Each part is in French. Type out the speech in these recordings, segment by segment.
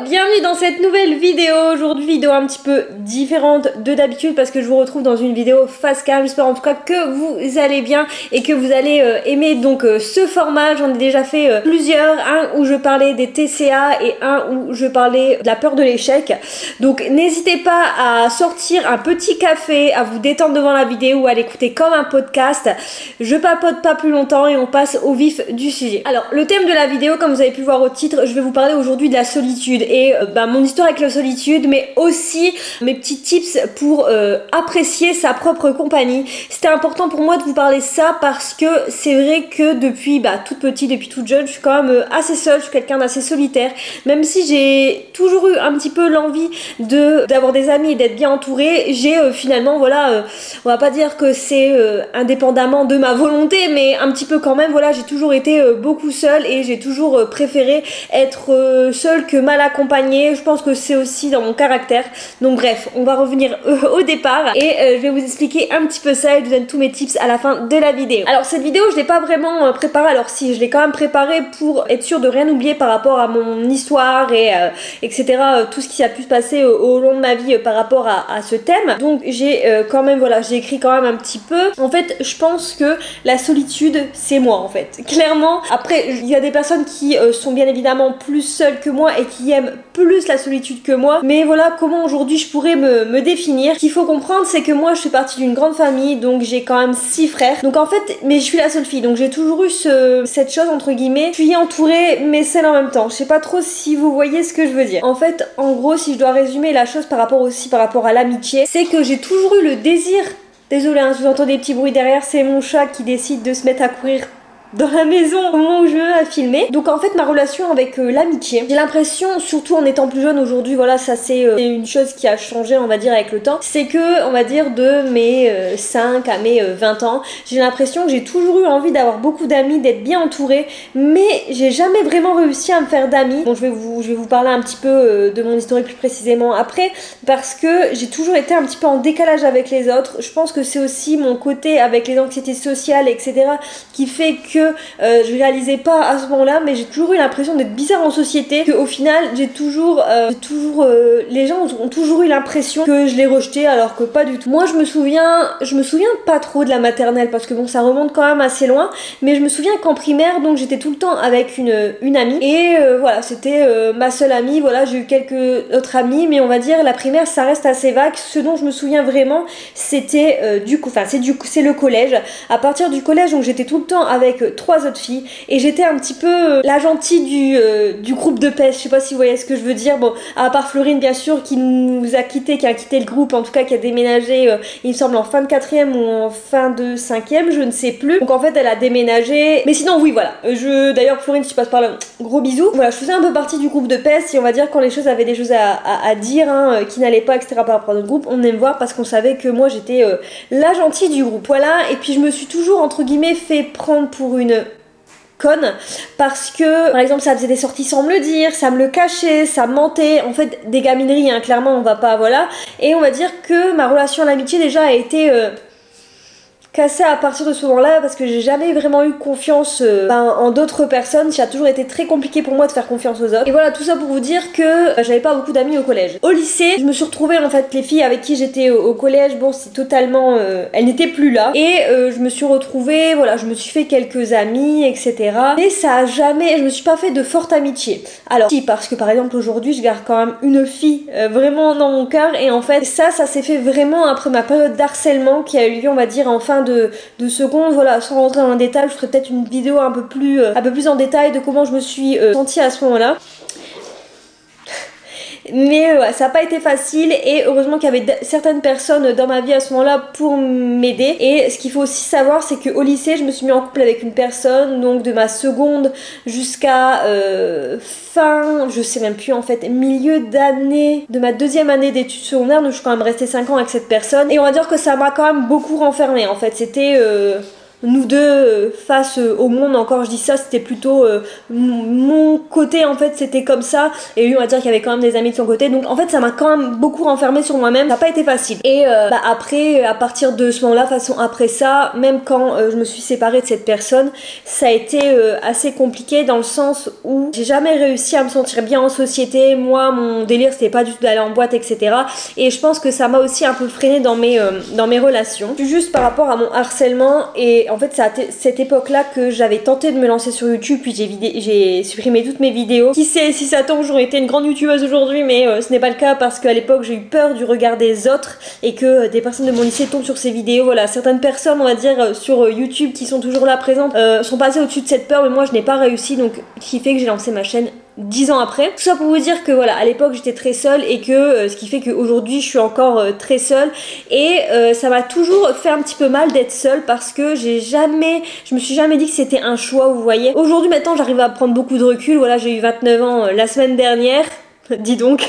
bienvenue dans cette nouvelle vidéo. Aujourd'hui, vidéo un petit peu différente de d'habitude parce que je vous retrouve dans une vidéo face cam. J'espère en tout cas que vous allez bien et que vous allez aimer donc ce format. J'en ai déjà fait plusieurs, un où je parlais des TCA et un où je parlais de la peur de l'échec. Donc n'hésitez pas à sortir un petit café, à vous détendre devant la vidéo ou à l'écouter comme un podcast. Je papote pas plus longtemps et on passe au vif du sujet. Alors le thème de la vidéo, comme vous avez pu voir au titre, je vais vous parler aujourd'hui de la solitude et mon histoire avec la solitude, mais aussi mes petits tips pour apprécier sa propre compagnie. C'était important pour moi de vous parler de ça parce que c'est vrai que depuis toute petite, depuis toute jeune, je suis quand même assez seule, je suis quelqu'un d'assez solitaire, même si j'ai toujours eu un petit peu l'envie d'avoir des amis et d'être bien entourée. J'ai finalement, voilà, on va pas dire que c'est indépendamment de ma volonté, mais un petit peu quand même, voilà, j'ai toujours été beaucoup seule et j'ai toujours préféré être seule que mal accompagnée. Je pense que c'est aussi dans mon caractère. Donc bref, on va revenir au départ et je vais vous expliquer un petit peu ça et je vous donne tous mes tips à la fin de la vidéo. Alors cette vidéo, je l'ai pas vraiment préparée. Alors si, je l'ai quand même préparée pour être sûre de rien oublier par rapport à mon histoire et etc. Tout ce qui a pu se passer au long de ma vie par rapport à ce thème. Donc j'ai quand même, voilà, j'ai écrit quand même un petit peu. En fait, je pense que la solitude, c'est moi en fait. Clairement, après, il y a des personnes qui sont bien évidemment plus seules que moi et qui aiment plus la solitude que moi. Mais voilà comment aujourd'hui je pourrais me définir. Ce qu'il faut comprendre, c'est que moi, je fais partie d'une grande famille, donc j'ai quand même 6 frères. Donc en fait, mais je suis la seule fille, donc j'ai toujours eu cette chose entre guillemets. Je suis entourée, mais seule en même temps. Je sais pas trop si vous voyez ce que je veux dire. En fait, en gros, si je dois résumer la chose par rapport à l'amitié, c'est que j'ai toujours eu le désir. Désolée, hein, si vous entendez des petits bruits derrière, c'est mon chat qui décide de se mettre à courir dans la maison au moment où je veux à filmer. Donc en fait ma relation avec l'amitié, j'ai l'impression, surtout en étant plus jeune aujourd'hui, voilà, ça c'est une chose qui a changé on va dire avec le temps, c'est que on va dire de mes 5 à mes 20 ans, j'ai l'impression que j'ai toujours eu envie d'avoir beaucoup d'amis, d'être bien entourée, mais j'ai jamais vraiment réussi à me faire d'amis. Bon, je vais vous parler un petit peu de mon historique plus précisément après, parce que j'ai toujours été un petit peu en décalage avec les autres. Je pense que c'est aussi mon côté avec les anxiétés sociales etc qui fait que je réalisais pas à ce moment-là, mais j'ai toujours eu l'impression d'être bizarre en société, que au final j'ai toujours les gens ont toujours eu l'impression que je les rejetais alors que pas du tout. Moi je me souviens pas trop de la maternelle parce que bon ça remonte quand même assez loin, mais je me souviens qu'en primaire donc j'étais tout le temps avec une amie et voilà, c'était ma seule amie. Voilà, j'ai eu quelques autres amis, mais on va dire la primaire ça reste assez vague. Ce dont je me souviens vraiment, c'était c'est le collège. À partir du collège donc j'étais tout le temps avec 3 autres filles et j'étais un petit peu la gentille du groupe de pêche. Je sais pas si vous voyez ce que je veux dire. Bon, à part Florine bien sûr qui nous a quitté, qui a quitté le groupe, en tout cas qui a déménagé il me semble en fin de 4ème ou en fin de 5ème, je ne sais plus. Donc en fait elle a déménagé, mais sinon oui voilà, d'ailleurs Florine si tu passes par là, gros bisous. Voilà, je faisais un peu partie du groupe de pêche et on va dire quand les choses avaient des choses à dire qui n'allaient pas etc par rapport à notre groupe, on venait me voir parce qu'on savait que moi j'étais la gentille du groupe. Voilà, et puis je me suis toujours entre guillemets fait prendre pour une conne parce que par exemple ça faisait des sorties sans me le dire, ça me le cachait, ça mentait, en fait des gamineries hein, clairement on va pas, voilà. Et on va dire que ma relation à l'amitié déjà a été cassée à partir de ce moment-là parce que j'ai jamais vraiment eu confiance en d'autres personnes. Ça a toujours été très compliqué pour moi de faire confiance aux autres. Et voilà, tout ça pour vous dire que j'avais pas beaucoup d'amis au collège. Au lycée, je me suis retrouvée en fait, les filles avec qui j'étais au collège, bon c'est totalement elles n'étaient plus là et je me suis retrouvée, voilà, je me suis fait quelques amis etc. Mais ça a jamais, je me suis pas fait de forte amitié. Alors si, parce que par exemple aujourd'hui je garde quand même une fille vraiment dans mon cœur et en fait ça s'est fait vraiment après ma période d'harcèlement qui a eu lieu on va dire en fin de seconde. Voilà, sans rentrer dans le détail, je ferai peut-être une vidéo un peu plus en détail de comment je me suis sentie à ce moment-là. Mais ouais, ça n'a pas été facile et heureusement qu'il y avait certaines personnes dans ma vie à ce moment-là pour m'aider. Et ce qu'il faut aussi savoir, c'est qu'au lycée, je me suis mis en couple avec une personne, donc de ma seconde jusqu'à fin, je sais même plus en fait, milieu d'année, de ma 2e année d'études secondaires, donc je suis quand même restée 5 ans avec cette personne. Et on va dire que ça m'a quand même beaucoup renfermée en fait, c'était nous deux face au monde. Encore je dis ça, c'était plutôt mon côté en fait, c'était comme ça, et lui on va dire qu'il y avait quand même des amis de son côté, donc en fait ça m'a quand même beaucoup renfermée sur moi-même, ça n'a pas été facile. Et après, à partir de ce moment-là, façon après ça, même quand je me suis séparée de cette personne, ça a été assez compliqué dans le sens où j'ai jamais réussi à me sentir bien en société. Moi mon délire c'était pas du tout d'aller en boîte, etc. Et je pense que ça m'a aussi un peu freiné dans mes relations. Juste par rapport à mon harcèlement, et en fait c'est à cette époque là que j'avais tenté de me lancer sur YouTube, puis j'ai supprimé toutes mes vidéos. Qui sait si ça tombe, j'aurais été une grande youtubeuse aujourd'hui, mais ce n'est pas le cas parce qu'à l'époque j'ai eu peur du regard des autres et que des personnes de mon lycée tombent sur ces vidéos. Voilà, certaines personnes on va dire sur YouTube qui sont toujours là présentes sont passées au-dessus de cette peur, mais moi je n'ai pas réussi, donc ce qui fait que j'ai lancé ma chaîne 10 ans après. Tout ça pour vous dire que voilà, à l'époque j'étais très seule, et que ce qui fait qu'aujourd'hui je suis encore très seule, et ça m'a toujours fait un petit peu mal d'être seule parce que je me suis jamais dit que c'était un choix, vous voyez. Aujourd'hui maintenant j'arrive à prendre beaucoup de recul, voilà, j'ai eu 29 ans la semaine dernière. Dis donc,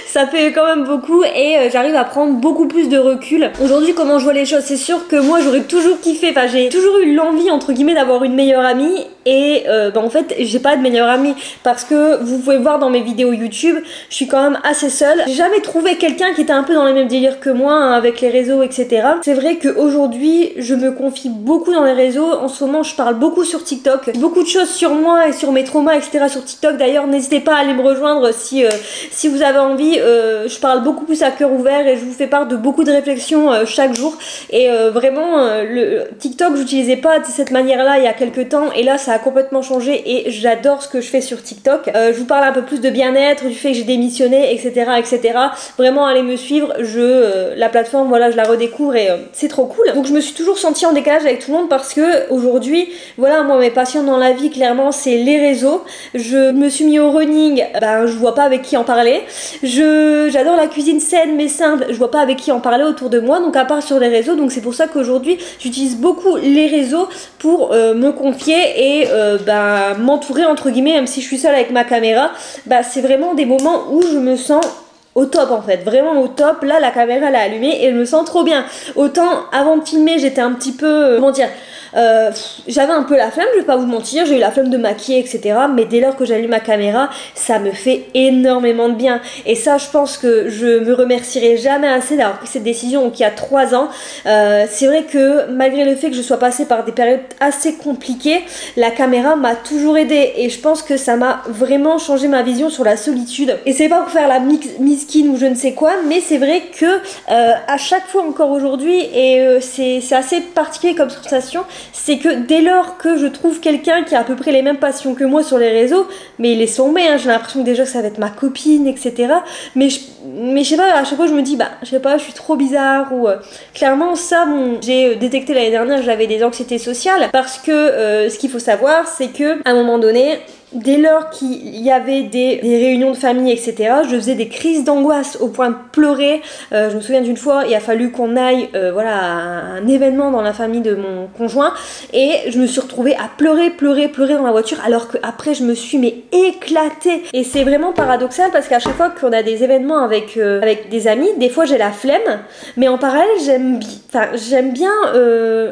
ça fait quand même beaucoup, et j'arrive à prendre beaucoup plus de recul. Aujourd'hui, comment je vois les choses, c'est sûr que moi j'aurais toujours kiffé, enfin j'ai toujours eu l'envie entre guillemets d'avoir une meilleure amie, et en fait j'ai pas de meilleure amie parce que vous pouvez voir dans mes vidéos YouTube, je suis quand même assez seule. J'ai jamais trouvé quelqu'un qui était un peu dans les mêmes délires que moi, hein, avec les réseaux, etc. C'est vrai qu'aujourd'hui je me confie beaucoup dans les réseaux. En ce moment je parle beaucoup sur TikTok, beaucoup de choses sur moi et sur mes traumas, etc. sur TikTok. D'ailleurs n'hésitez pas à aller me rejoindre si vous avez envie. Je parle beaucoup plus à cœur ouvert et je vous fais part de beaucoup de réflexions chaque jour, et vraiment le TikTok j'utilisais pas de cette manière là il y a quelques temps, et là ça a complètement changé et j'adore ce que je fais sur TikTok. Je vous parle un peu plus de bien-être, du fait que j'ai démissionné, etc., etc. Vraiment allez me suivre, la plateforme voilà, je la redécouvre, et c'est trop cool. Donc je me suis toujours sentie en décalage avec tout le monde parce que aujourd'hui voilà, moi mes passions dans la vie clairement c'est les réseaux. Je me suis mis au running, ben je vois pas avec qui en parler. J'adore la cuisine saine mais simple, je vois pas avec qui en parler autour de moi, donc à part sur les réseaux. Donc c'est pour ça qu'aujourd'hui j'utilise beaucoup les réseaux pour me confier et m'entourer entre guillemets, même si je suis seule avec ma caméra. C'est vraiment des moments où je me sens au top en fait, vraiment au top. Là la caméra elle est allumée et je me sens trop bien. Autant avant de filmer j'étais un petit peu, comment dire, j'avais un peu la flemme, je vais pas vous mentir, j'ai eu la flemme de maquiller, etc. Mais dès lors que j'allume ma caméra, ça me fait énormément de bien. Et ça, je pense que je me remercierai jamais assez d'avoir pris cette décision il y a 3 ans. C'est vrai que malgré le fait que je sois passée par des périodes assez compliquées, la caméra m'a toujours aidée. Et je pense que ça m'a vraiment changé ma vision sur la solitude. Et c'est pas pour faire la miskin ou je ne sais quoi, mais c'est vrai que à chaque fois encore aujourd'hui, et c'est assez particulier comme sensation, c'est que dès lors que je trouve quelqu'un qui a à peu près les mêmes passions que moi sur les réseaux, mais il est tombé, hein, j'ai l'impression que déjà ça va être ma copine, etc. Mais je sais pas, à chaque fois je me dis, je sais pas, je suis trop bizarre, ou clairement ça, j'ai détecté l'année dernière que j'avais des anxiétés sociales, parce que ce qu'il faut savoir, c'est que à un moment donné, dès lors qu'il y avait des réunions de famille, etc., je faisais des crises d'angoisse au point de pleurer. Je me souviens d'une fois, il a fallu qu'on aille voilà, à un événement dans la famille de mon conjoint, et je me suis retrouvée à pleurer dans la voiture, alors qu'après je me suis éclatée. Et c'est vraiment paradoxal parce qu'à chaque fois qu'on a des événements avec des amis, des fois j'ai la flemme, mais en parallèle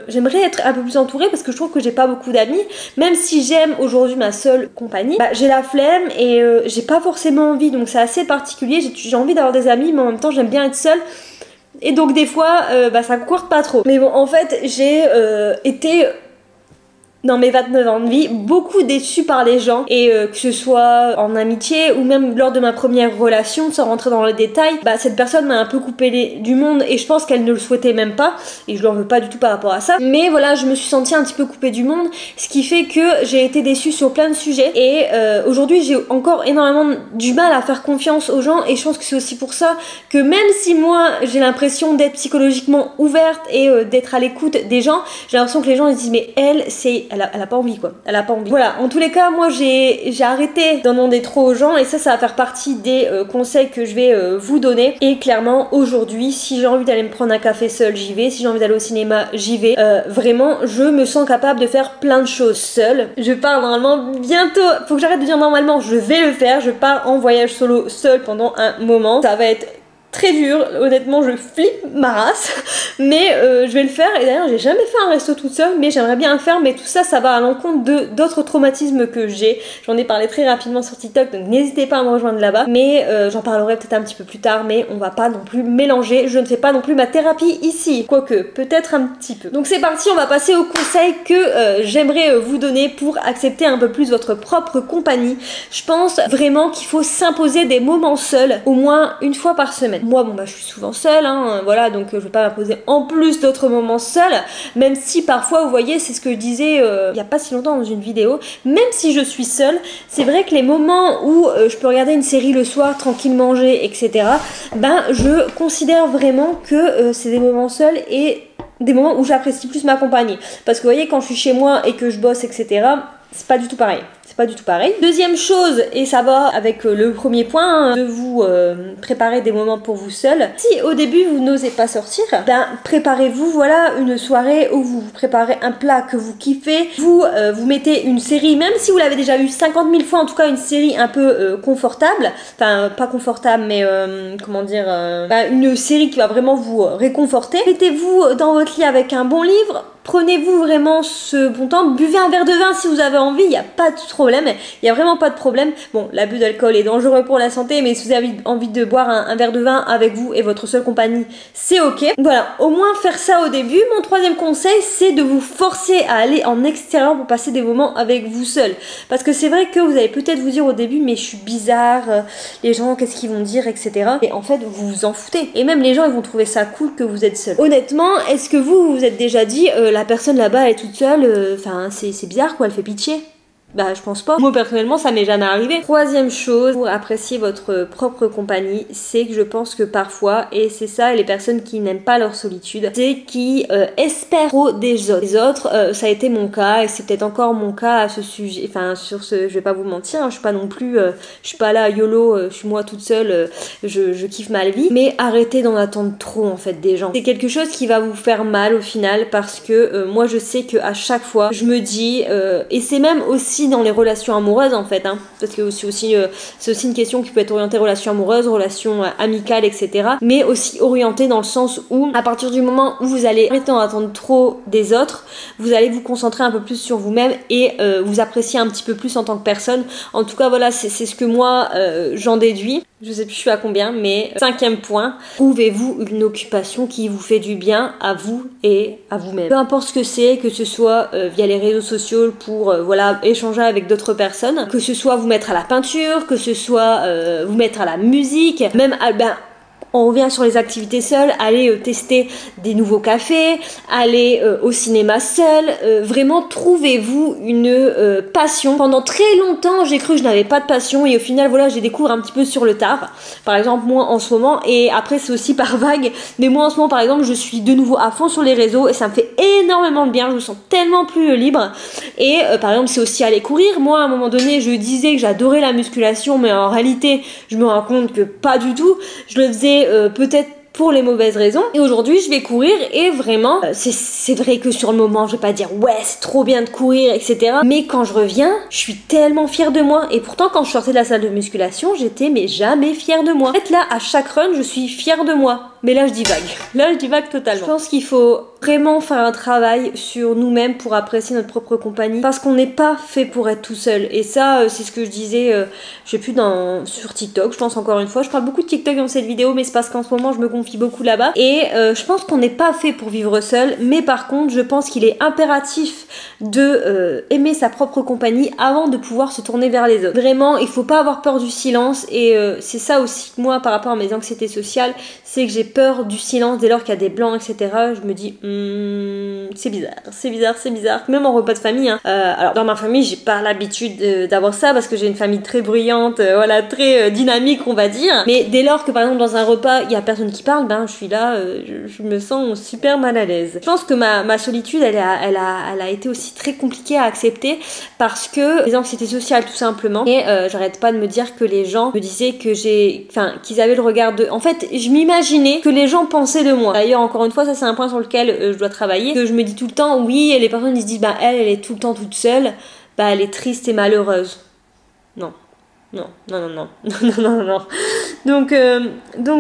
j'aimerais être un peu plus entourée parce que je trouve que j'ai pas beaucoup d'amis, même si j'aime aujourd'hui ma seule compagnie, j'ai la flemme et j'ai pas forcément envie, donc c'est assez particulier. J'ai envie d'avoir des amis mais en même temps j'aime bien être seule, et donc des fois ça court pas trop. Mais bon, en fait j'ai été dans mes 29 ans de vie beaucoup déçue par les gens, et que ce soit en amitié ou même lors de ma première relation, sans rentrer dans les détails, cette personne m'a un peu coupé du monde, et je pense qu'elle ne le souhaitait même pas, et je lui en veux pas du tout par rapport à ça, mais voilà, je me suis sentie un petit peu coupée du monde, ce qui fait que j'ai été déçue sur plein de sujets, et aujourd'hui j'ai encore énormément du mal à faire confiance aux gens, et je pense que c'est aussi pour ça que même si moi j'ai l'impression d'être psychologiquement ouverte et d'être à l'écoute des gens, j'ai l'impression que les gens ils disent mais elle a pas envie quoi, elle a pas envie. Voilà, en tous les cas moi j'ai arrêté d'en demander trop aux gens, et ça va faire partie des conseils que je vais vous donner. Et clairement aujourd'hui si j'ai envie d'aller me prendre un café seule, j'y vais. Si j'ai envie d'aller au cinéma, j'y vais. Vraiment je me sens capable de faire plein de choses seule. Je pars normalement bientôt, faut que j'arrête de dire normalement, je vais le faire, je pars en voyage solo seule pendant un moment, ça va être très dur, honnêtement je flippe ma race, mais je vais le faire. Et d'ailleurs j'ai jamais fait un resto toute seule, mais j'aimerais bien le faire, mais tout ça, ça va à l'encontre d'autres traumatismes que j'ai. J'en ai parlé très rapidement sur TikTok, donc n'hésitez pas à me rejoindre là-bas, mais j'en parlerai peut-être un petit peu plus tard, mais on va pas non plus mélanger, je ne fais pas non plus ma thérapie ici, quoique, peut-être un petit peu. Donc c'est parti, on va passer aux conseils que j'aimerais vous donner pour accepter un peu plus votre propre compagnie. Je pense vraiment qu'il faut s'imposer des moments seuls, au moins une fois par semaine. Moi, bon bah je suis souvent seule, hein, voilà, donc je vais pas m'imposer en plus d'autres moments seuls, même si parfois, vous voyez, c'est ce que je disais il y a pas si longtemps dans une vidéo, même si je suis seule, c'est vrai que les moments où je peux regarder une série le soir, tranquille manger, etc., ben je considère vraiment que c'est des moments seuls et des moments où j'apprécie plus ma compagnie. Parce que vous voyez, quand je suis chez moi et que je bosse, etc., c'est pas du tout pareil. C'est pas du tout pareil. Deuxième chose, et ça va avec le premier point, de vous préparer des moments pour vous seul. Si au début vous n'osez pas sortir, ben préparez-vous, voilà, une soirée où vous préparez un plat que vous kiffez, vous mettez une série, même si vous l'avez déjà vu 50 000 fois, en tout cas une série un peu confortable, enfin pas confortable, mais comment dire, ben, une série qui va vraiment vous réconforter. Mettez-vous dans votre lit avec un bon livre. Prenez-vous vraiment ce bon temps, buvez un verre de vin si vous avez envie, il n'y a pas de problème, il n'y a vraiment pas de problème. Bon, l'abus d'alcool est dangereux pour la santé, mais si vous avez envie de boire un verre de vin avec vous et votre seule compagnie, c'est ok. Voilà, au moins faire ça au début. Mon troisième conseil, c'est de vous forcer à aller en extérieur pour passer des moments avec vous seul. Parce que c'est vrai que vous allez peut-être vous dire au début, mais je suis bizarre, les gens, qu'est-ce qu'ils vont dire, etc. Et en fait, vous vous en foutez. Et même les gens, ils vont trouver ça cool que vous êtes seul. Honnêtement, est-ce que vous vous êtes déjà dit, la personne là-bas elle est toute seule, enfin c'est bizarre quoi, elle fait pitié? Bah je pense pas. Moi personnellement ça m'est jamais arrivé. Troisième chose pour apprécier votre propre compagnie, c'est que je pense que parfois, et c'est ça les personnes qui n'aiment pas leur solitude, c'est qui espèrent trop des autres. Les autres, ça a été mon cas et c'est peut-être encore mon cas à ce sujet, enfin sur ce, je vais pas vous mentir, hein, je suis pas non plus, je suis pas là YOLO, je suis moi toute seule, je kiffe ma vie, mais arrêtez d'en attendre trop en fait des gens. C'est quelque chose qui va vous faire mal au final parce que moi je sais que à chaque fois je me dis, et c'est même aussi dans les relations amoureuses en fait, hein, parce que c'est aussi une question qui peut être orientée relations amoureuses, relations amicales, etc. Mais aussi orientée dans le sens où à partir du moment où vous allez arrêter d'en attendre trop des autres, vous allez vous concentrer un peu plus sur vous-même et vous apprécier un petit peu plus en tant que personne. En tout cas voilà, c'est ce que moi j'en déduis. Je sais plus je suis à combien, mais cinquième point, trouvez-vous une occupation qui vous fait du bien à vous et à vous-même. Peu importe ce que c'est, que ce soit via les réseaux sociaux pour voilà échanger avec d'autres personnes, que ce soit vous mettre à la peinture, que ce soit vous mettre à la musique, même à, on revient sur les activités seules, aller tester des nouveaux cafés, aller au cinéma seul, vraiment trouvez-vous une passion. Pendant très longtemps j'ai cru que je n'avais pas de passion et au final voilà j'ai découvert un petit peu sur le tard. Par exemple moi en ce moment, et après c'est aussi par vague, mais moi en ce moment par exemple je suis de nouveau à fond sur les réseaux et ça me fait énormément de bien, je me sens tellement plus libre. Et par exemple c'est aussi aller courir. Moi à un moment donné je disais que j'adorais la musculation, mais en réalité je me rends compte que pas du tout. Je le faisais peut-être pour les mauvaises raisons, et aujourd'hui je vais courir et vraiment c'est vrai que sur le moment je vais pas dire ouais c'est trop bien de courir, etc., mais quand je reviens je suis tellement fière de moi. Et pourtant quand je sortais de la salle de musculation j'étais mais jamais fière de moi. En fait là à chaque run je suis fière de moi, mais là je divague totalement. Je pense qu'il faut vraiment faire un travail sur nous-mêmes pour apprécier notre propre compagnie, parce qu'on n'est pas fait pour être tout seul. Et ça c'est ce que je disais, je sais plus, sur TikTok, je pense. Encore une fois je parle beaucoup de TikTok dans cette vidéo, mais c'est parce qu'en ce moment je me confie beaucoup là-bas, et je pense qu'on n'est pas fait pour vivre seul, mais par contre je pense qu'il est impératif de aimer sa propre compagnie avant de pouvoir se tourner vers les autres. Vraiment il faut pas avoir peur du silence, et c'est ça aussi moi par rapport à mes anxiétés sociales, c'est que j'ai peur du silence dès lors qu'il y a des blancs, etc. Je me dis c'est bizarre, même en repas de famille, hein. Alors dans ma famille j'ai pas l'habitude d'avoir ça parce que j'ai une famille très bruyante, voilà, très dynamique on va dire, mais dès lors que par exemple dans un repas il y a personne qui parle, ben je suis là, je me sens super mal à l'aise. Je pense que ma solitude elle a été aussi très compliquée à accepter parce que les anxiétés sociales tout simplement, et j'arrête pas de me dire que les gens me disaient que qu'ils avaient le regard de, en fait je m'imaginais que les gens pensaient de moi. D'ailleurs encore une fois ça c'est un point sur lequel je dois travailler, que je me dis tout le temps oui, et les personnes ils se disent bah elle est tout le temps toute seule, bah elle est triste et malheureuse. Non. Donc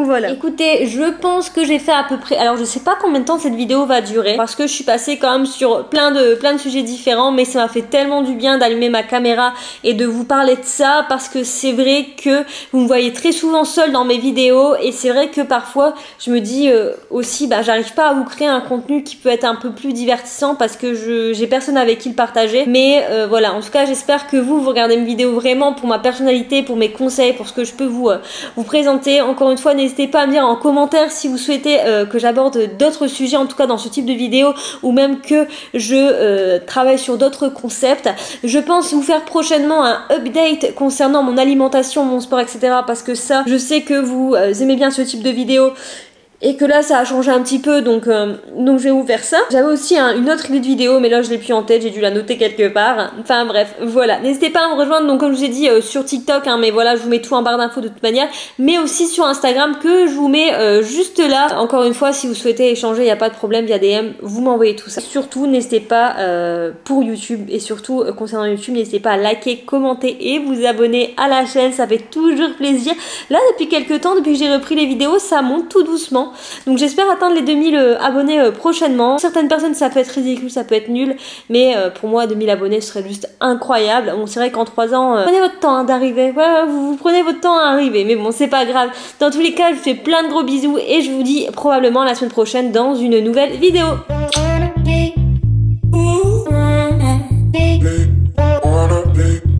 voilà. Écoutez, je pense que j'ai fait à peu près, alors je sais pas combien de temps cette vidéo va durer parce que je suis passée quand même sur plein de sujets différents, mais ça m'a fait tellement du bien d'allumer ma caméra et de vous parler de ça parce que c'est vrai que vous me voyez très souvent seule dans mes vidéos et c'est vrai que parfois je me dis aussi j'arrive pas à vous créer un contenu qui peut être un peu plus divertissant parce que j'ai personne avec qui le partager, mais voilà, en tout cas j'espère que vous regardez mes vidéos vraiment pour ma personnalité, pour mes conseils, pour ce que je peux vous présenter. Encore une fois, n'hésitez pas à me dire en commentaire si vous souhaitez que j'aborde d'autres sujets, en tout cas dans ce type de vidéo, ou même que je travaille sur d'autres concepts. Je pense vous faire prochainement un update concernant mon alimentation, mon sport, etc. parce que ça, je sais que vous aimez bien ce type de vidéo. Et que là ça a changé un petit peu, donc je vais vous faire ça. J'avais aussi une autre idée de vidéo, mais là je l'ai plus en tête, j'ai dû la noter quelque part. Enfin bref, voilà. N'hésitez pas à me rejoindre, donc comme je vous ai dit, sur TikTok, mais voilà, je vous mets tout en barre d'infos de toute manière, mais aussi sur Instagram que je vous mets juste là. Encore une fois, si vous souhaitez échanger, il n'y a pas de problème, via DM, vous m'envoyez tout ça. Surtout, n'hésitez pas pour YouTube, et surtout concernant YouTube, n'hésitez pas à liker, commenter et vous abonner à la chaîne, ça fait toujours plaisir. Là, depuis quelques temps, depuis que j'ai repris les vidéos, ça monte tout doucement. Donc j'espère atteindre les 2000 abonnés prochainement. Pour certaines personnes ça peut être ridicule, ça peut être nul, mais pour moi 2000 abonnés ce serait juste incroyable. Bon, c'est vrai qu'en 3 ans, prenez votre temps d'arriver, ouais, vous prenez votre temps à arriver, mais bon c'est pas grave. Dans tous les cas, je vous fais plein de gros bisous et je vous dis probablement la semaine prochaine dans une nouvelle vidéo.